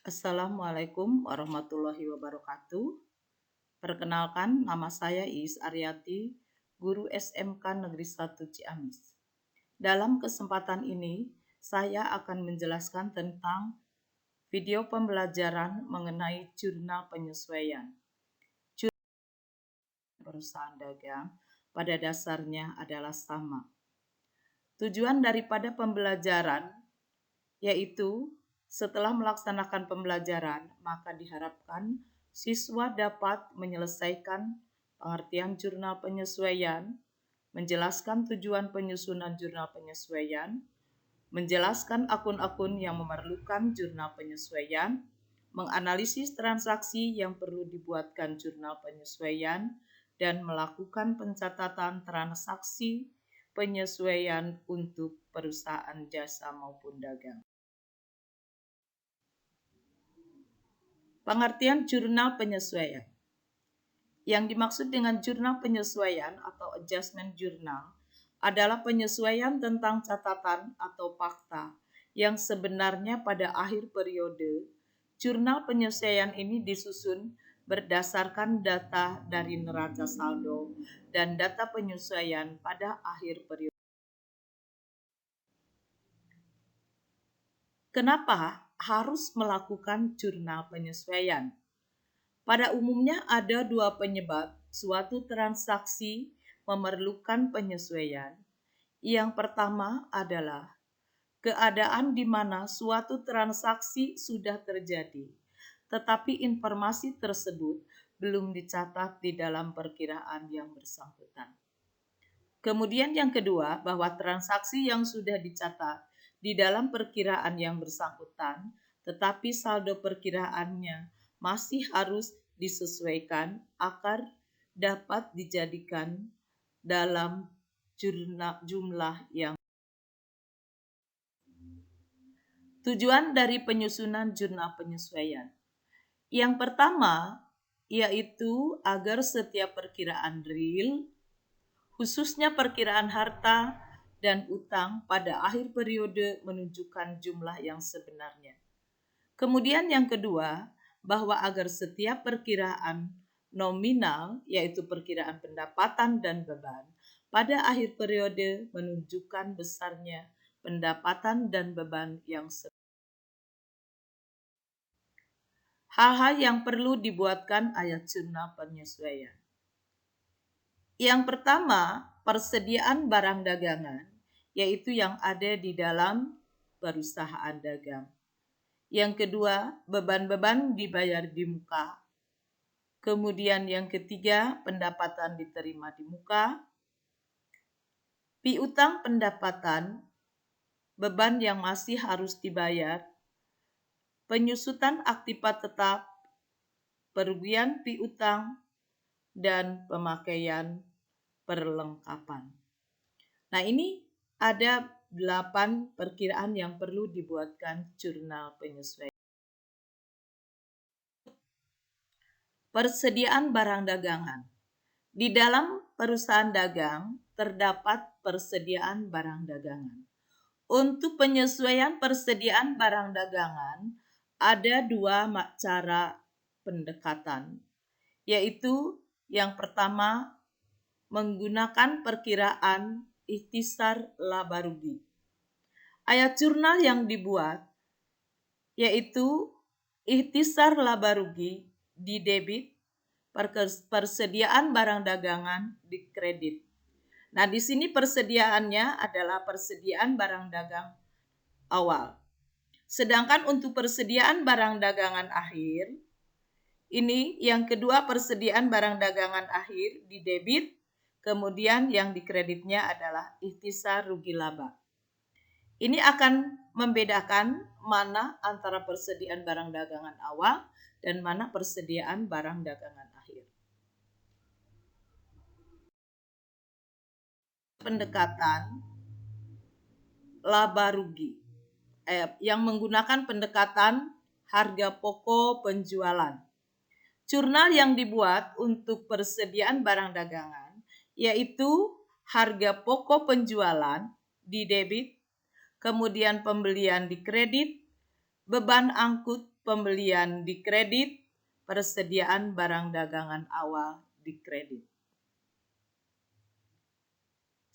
Assalamualaikum warahmatullahi wabarakatuh. Perkenalkan, nama saya Iis Aryati, guru SMK Negeri 1 Ciamis. Dalam kesempatan ini, saya akan menjelaskan tentang video pembelajaran mengenai jurnal penyesuaian. Jurnal perusahaan dagang pada dasarnya adalah sama. Tujuan daripada pembelajaran yaitu setelah melaksanakan pembelajaran, maka diharapkan siswa dapat menyelesaikan pengertian jurnal penyesuaian, menjelaskan tujuan penyusunan jurnal penyesuaian, menjelaskan akun-akun yang memerlukan jurnal penyesuaian, menganalisis transaksi yang perlu dibuatkan jurnal penyesuaian, dan melakukan pencatatan transaksi penyesuaian untuk perusahaan jasa maupun dagang. Pengertian jurnal penyesuaian. Yang dimaksud dengan jurnal penyesuaian atau adjustment journal adalah penyesuaian tentang catatan atau fakta yang sebenarnya pada akhir periode. Jurnal penyesuaian ini disusun berdasarkan data dari neraca saldo dan data penyesuaian pada akhir periode. Kenapa harus melakukan jurnal penyesuaian? Pada umumnya ada dua penyebab suatu transaksi memerlukan penyesuaian. Yang pertama adalah keadaan di mana suatu transaksi sudah terjadi, tetapi informasi tersebut belum dicatat di dalam perkiraan yang bersangkutan. Kemudian yang kedua, bahwa transaksi yang sudah dicatat di dalam perkiraan yang bersangkutan, tetapi saldo perkiraannya masih harus disesuaikan agar dapat dijadikan dalam jumlah yang. Tujuan dari penyusunan jurnal penyesuaian. Yang pertama, yaitu agar setiap perkiraan real, khususnya perkiraan harta dan utang pada akhir periode menunjukkan jumlah yang sebenarnya. Kemudian yang kedua, bahwa agar setiap perkiraan nominal, yaitu perkiraan pendapatan dan beban, pada akhir periode menunjukkan besarnya pendapatan dan beban yang sebenarnya. Hal-hal yang perlu dibuatkan ayat jurnal penyesuaian. Yang pertama, persediaan barang dagangan, yaitu yang ada di dalam perusahaan dagang. Yang kedua, beban-beban dibayar di muka. Kemudian yang ketiga, pendapatan diterima di muka. Piutang pendapatan, beban yang masih harus dibayar. Penyusutan aktiva tetap, perugian piutang, dan pemakaian perlengkapan. Nah, ini ada 8 perkiraan yang perlu dibuatkan jurnal penyesuaian. Persediaan barang dagangan. Di dalam perusahaan dagang terdapat persediaan barang dagangan. Untuk penyesuaian persediaan barang dagangan ada dua cara pendekatan, yaitu yang pertama menggunakan perkiraan ikhtisar laba rugi. Ayat jurnal yang dibuat yaitu ikhtisar laba rugi di debit, persediaan barang dagangan di kredit. Nah, di sini persediaannya adalah persediaan barang dagang awal. Sedangkan untuk persediaan barang dagangan akhir, ini yang kedua persediaan barang dagangan akhir di debit, kemudian yang di kreditnya adalah ikhtisar rugi laba. Ini akan membedakan mana antara persediaan barang dagangan awal dan mana persediaan barang dagangan akhir. Pendekatan laba rugi yang menggunakan pendekatan harga pokok penjualan. Jurnal yang dibuat untuk persediaan barang dagangan yaitu harga pokok penjualan di debit, kemudian pembelian di kredit, beban angkut pembelian di kredit, persediaan barang dagangan awal di kredit.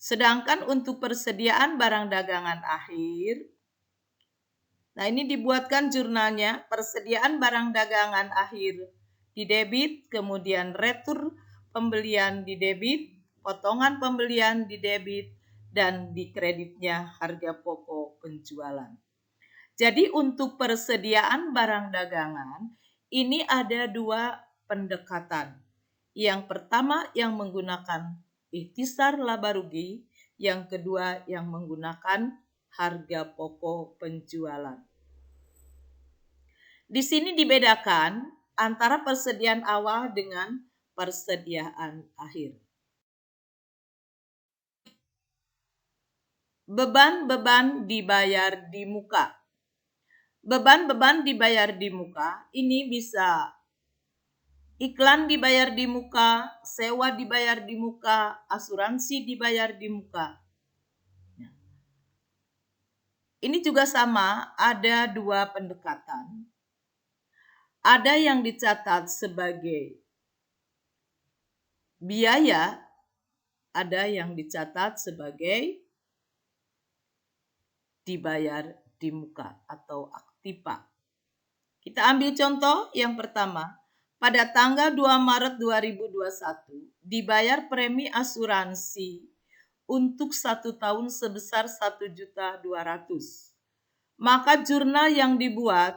Sedangkan untuk persediaan barang dagangan akhir, nah ini dibuatkan jurnalnya, persediaan barang dagangan akhir di debit, kemudian retur pembelian di debit, potongan pembelian di debit, dan di kreditnya harga pokok penjualan. Jadi untuk persediaan barang dagangan, ini ada dua pendekatan. Yang pertama yang menggunakan ikhtisar laba rugi, yang kedua yang menggunakan harga pokok penjualan. Di sini dibedakan antara persediaan awal dengan persediaan akhir. Beban-beban dibayar di muka. Beban-beban dibayar di muka ini bisa iklan dibayar di muka, sewa dibayar di muka, asuransi dibayar di muka. Ini juga sama, ada dua pendekatan. Ada yang dicatat sebagai biaya, ada yang dicatat sebagai dibayar di muka atau aktiva. Kita ambil contoh yang pertama. Pada tanggal 2 Maret 2021, dibayar premi asuransi untuk 1 tahun sebesar 1.200.000. Maka jurnal yang dibuat,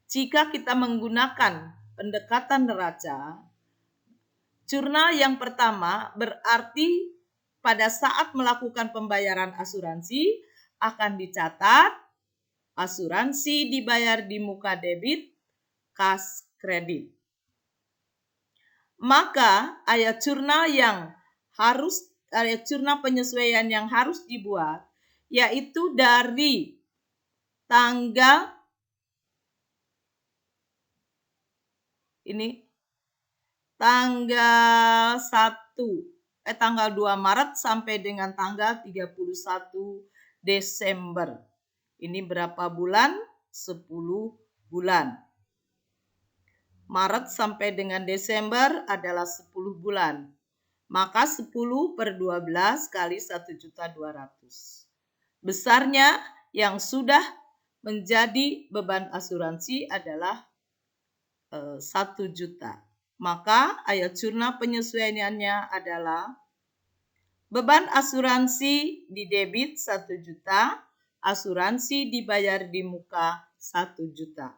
jika kita menggunakan pendekatan neraca, jurnal yang pertama berarti pada saat melakukan pembayaran asuransi akan dicatat asuransi dibayar di muka debit, kas kredit. Maka ayat jurnal penyesuaian yang harus dibuat yaitu dari tanggal tanggal 2 Maret sampai dengan tanggal 31 Desember. Ini berapa bulan? 10 bulan. Maret sampai dengan Desember adalah 10 bulan. Maka 10 per 12 kali 1.200.000. Besarnya yang sudah menjadi beban asuransi adalah 1 juta. Maka ayat jurnal penyesuaiannya adalah beban asuransi di debit 1 juta, asuransi dibayar di muka 1 juta.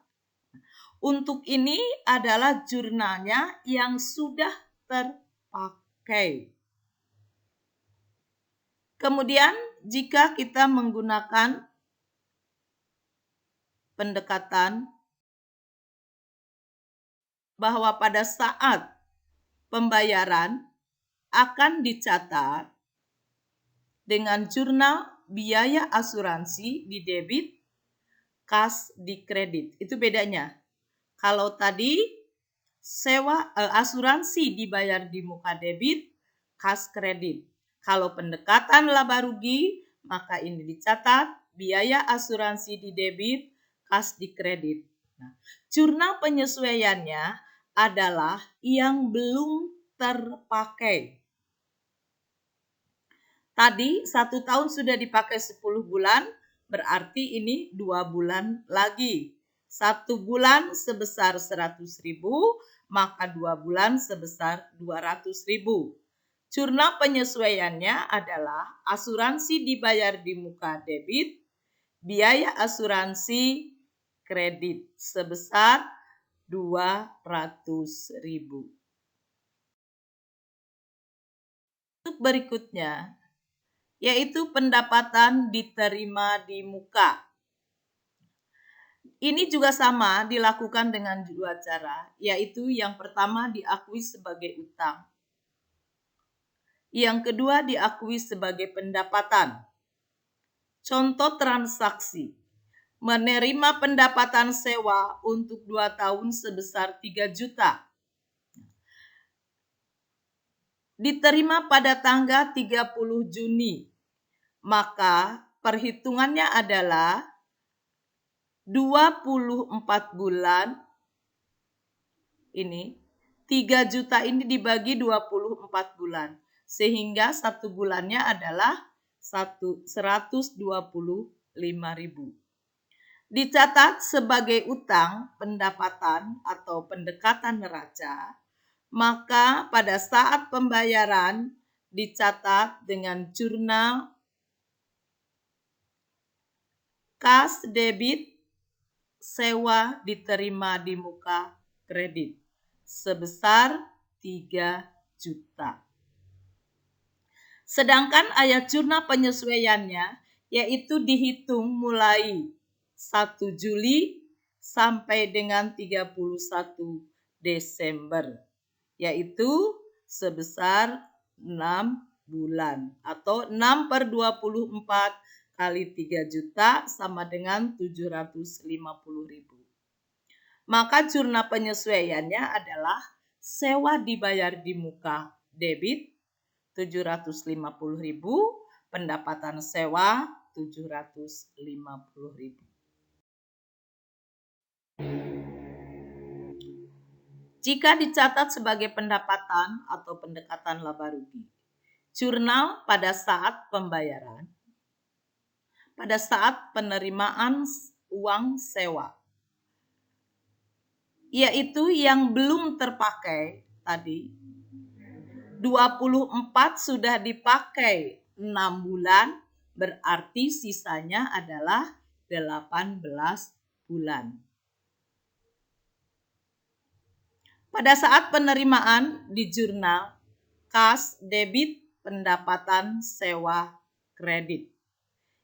Untuk ini adalah jurnalnya yang sudah terpakai. Kemudian jika kita menggunakan pendekatan bahwa pada saat pembayaran akan dicatat dengan jurnal biaya asuransi di debit, kas di kredit. Itu bedanya. Kalau tadi asuransi dibayar di muka debit, kas kredit. Kalau pendekatan laba rugi, maka ini dicatat biaya asuransi di debit, kas di kredit. Nah, jurnal penyesuaiannya adalah yang belum terpakai. Tadi 1 tahun sudah dipakai 10 bulan, berarti ini 2 bulan lagi. 1 bulan sebesar 100.000, maka 2 bulan sebesar 200.000. Jurnal penyesuaiannya adalah asuransi dibayar di muka debit, biaya asuransi kredit sebesar 200.000. Untuk berikutnya, yaitu pendapatan diterima di muka. Ini juga sama dilakukan dengan dua cara, yaitu yang pertama diakui sebagai utang. Yang kedua diakui sebagai pendapatan. Contoh transaksi. Menerima pendapatan sewa untuk 2 tahun sebesar 3 juta. Diterima pada tanggal 30 Juni. Maka perhitungannya adalah 24 bulan ini 3 juta ini dibagi 24 bulan sehingga 1 bulannya adalah 125.000. Dicatat sebagai utang pendapatan atau pendekatan neraca, maka pada saat pembayaran dicatat dengan jurnal kas debit sewa diterima di muka kredit sebesar 3 juta. Sedangkan ayat jurnal penyesuaiannya yaitu dihitung mulai 1 Juli sampai dengan 31 Desember, yaitu sebesar 6 bulan atau 6/24 kali 3 juta sama dengan 750.000. Maka jurnal penyesuaiannya adalah sewa dibayar di muka debit 750.000, pendapatan sewa 750.000. Jika dicatat sebagai pendapatan atau pendekatan laba rugi, jurnal pada saat pembayaran, pada saat penerimaan uang sewa, yaitu yang belum terpakai tadi, 24 sudah dipakai 6 bulan, berarti sisanya adalah 18 bulan. Pada saat penerimaan di jurnal kas debit pendapatan sewa kredit,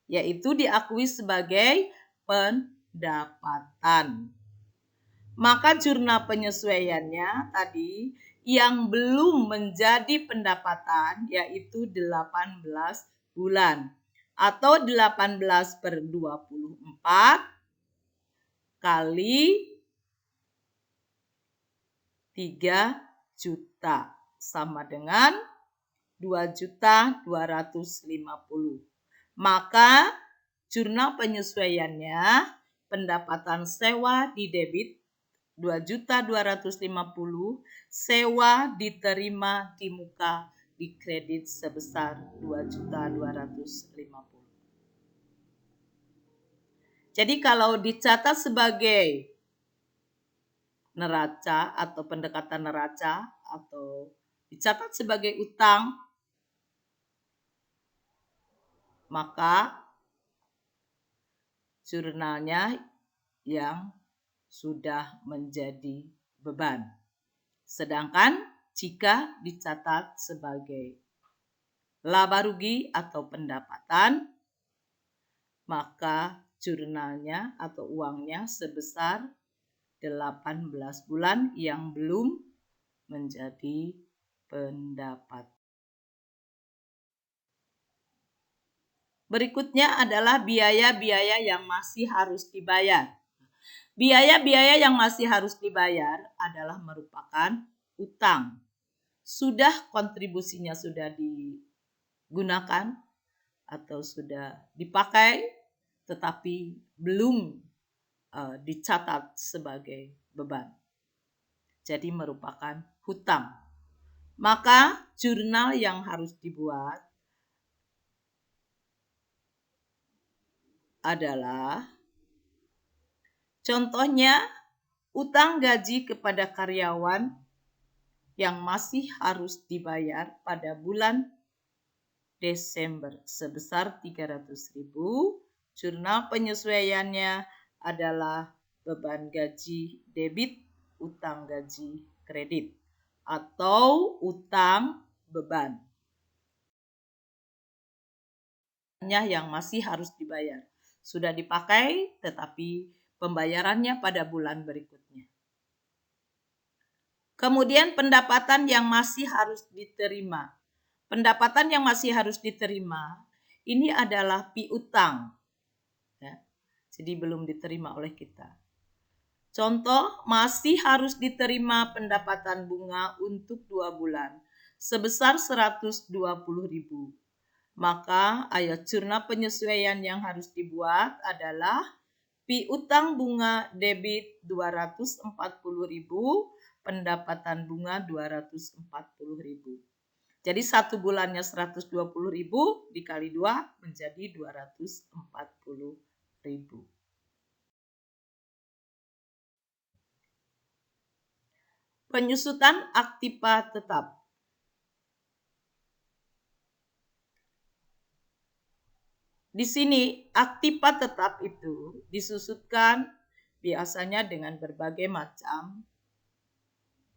yaitu diakui sebagai pendapatan. Maka jurnal penyesuaiannya tadi yang belum menjadi pendapatan yaitu 18 bulan atau 18/24 kali 3 juta sama dengan 2.250.000. Maka jurnal penyesuaiannya pendapatan sewa di debit 2.250.000, sewa diterima di muka di kredit sebesar 2.250.000. Jadi kalau dicatat sebagai neraca atau pendekatan neraca atau dicatat sebagai utang, maka jurnalnya yang sudah menjadi beban. Sedangkan jika dicatat sebagai laba rugi atau pendapatan, maka jurnalnya atau uangnya sebesar 18 bulan yang belum menjadi pendapat. Berikutnya adalah biaya-biaya yang masih harus dibayar. Biaya-biaya yang masih harus dibayar adalah merupakan utang. Sudah kontribusinya sudah digunakan atau sudah dipakai, tetapi belum dicatat sebagai beban. Jadi merupakan hutang. Maka jurnal yang harus dibuat adalah contohnya utang gaji kepada karyawan yang masih harus dibayar pada bulan Desember sebesar 300.000. Jurnal penyesuaiannya adalah beban gaji debit, utang gaji kredit, atau utang beban yang masih harus dibayar. Sudah dipakai tetapi pembayarannya pada bulan berikutnya. Kemudian pendapatan yang masih harus diterima. Pendapatan yang masih harus diterima ini adalah piutang. Ya. Jadi belum diterima oleh kita. Contoh, masih harus diterima pendapatan bunga untuk 2 bulan sebesar 120.000. Maka ayat jurnal penyesuaian yang harus dibuat adalah piutang bunga debit 240.000, pendapatan bunga 240.000. Jadi 1 bulannya 120.000 dikali 2 menjadi 240.000. Penyusutan aktiva tetap. Di sini aktiva tetap itu disusutkan biasanya dengan berbagai macam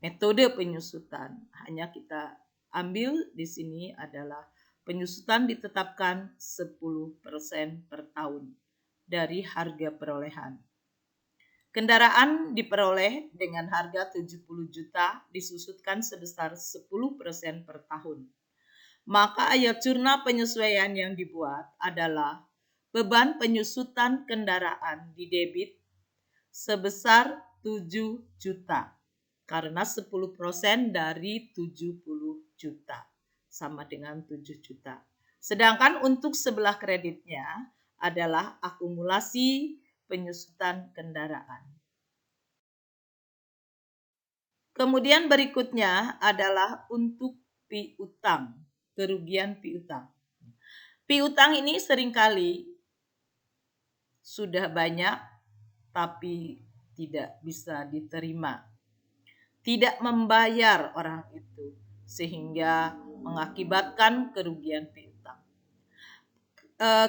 metode penyusutan. Hanya kita ambil di sini adalah penyusutan ditetapkan 10% per tahun dari harga perolehan. Kendaraan diperoleh dengan harga 70 juta disusutkan sebesar 10% per tahun. Maka ayat jurnal penyesuaian yang dibuat adalah beban penyusutan kendaraan di debit sebesar 7 juta. Karena 10% dari 70 juta sama dengan 7 juta. Sedangkan untuk sebelah kreditnya adalah akumulasi penyusutan kendaraan. Kemudian berikutnya adalah untuk piutang. Kerugian piutang. Piutang ini seringkali sudah banyak tapi tidak bisa diterima. Tidak membayar orang itu sehingga mengakibatkan kerugian piutang.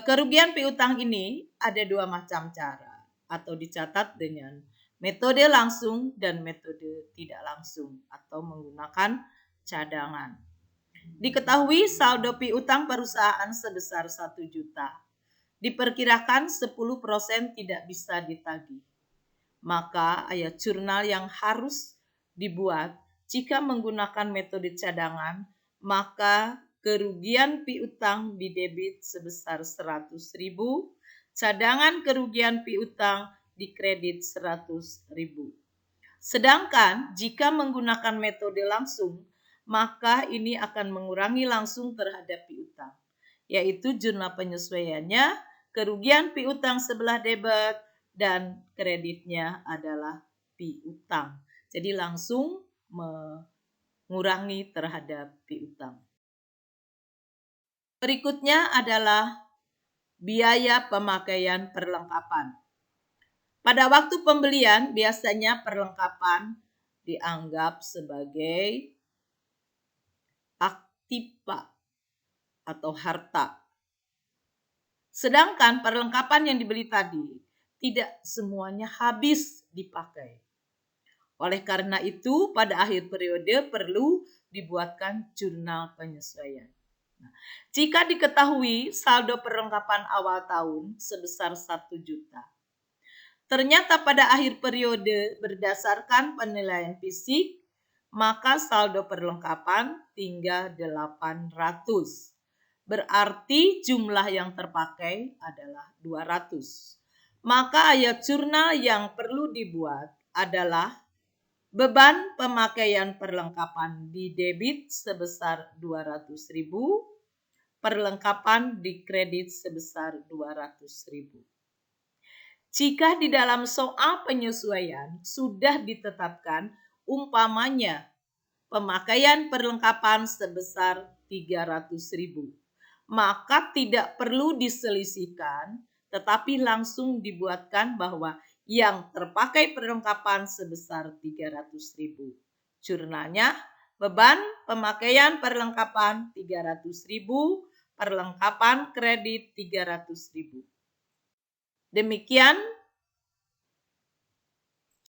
Kerugian piutang ini ada 2 macam cara atau dicatat dengan metode langsung dan metode tidak langsung atau menggunakan cadangan. Diketahui saldo piutang perusahaan sebesar 1 juta. Diperkirakan 10% tidak bisa ditagih. Maka ayat jurnal yang harus dibuat jika menggunakan metode cadangan, maka kerugian piutang di debit sebesar 100.000, cadangan kerugian piutang di kredit 100.000. Sedangkan jika menggunakan metode langsung, maka ini akan mengurangi langsung terhadap piutang, yaitu jurnal penyesuaiannya, kerugian piutang sebelah debit, dan kreditnya adalah piutang. Jadi langsung mengurangi terhadap piutang. Berikutnya adalah biaya pemakaian perlengkapan. Pada waktu pembelian biasanya perlengkapan dianggap sebagai aktiva atau harta. Sedangkan perlengkapan yang dibeli tadi tidak semuanya habis dipakai. Oleh karena itu, pada akhir periode perlu dibuatkan jurnal penyesuaian. Jika diketahui saldo perlengkapan awal tahun sebesar 1 juta, ternyata pada akhir periode berdasarkan penilaian fisik, maka saldo perlengkapan tinggal 800. Berarti jumlah yang terpakai adalah 200. Maka ayat jurnal yang perlu dibuat adalah beban pemakaian perlengkapan di debit sebesar 200.000, perlengkapan di kredit sebesar 200.000. Jika di dalam soal penyesuaian sudah ditetapkan umpamanya pemakaian perlengkapan sebesar 300.000, maka tidak perlu diselisihkan, tetapi langsung dibuatkan bahwa yang terpakai perlengkapan sebesar 300.000. Jurnalnya beban pemakaian perlengkapan 300.000, perlengkapan kredit 300.000. Demikian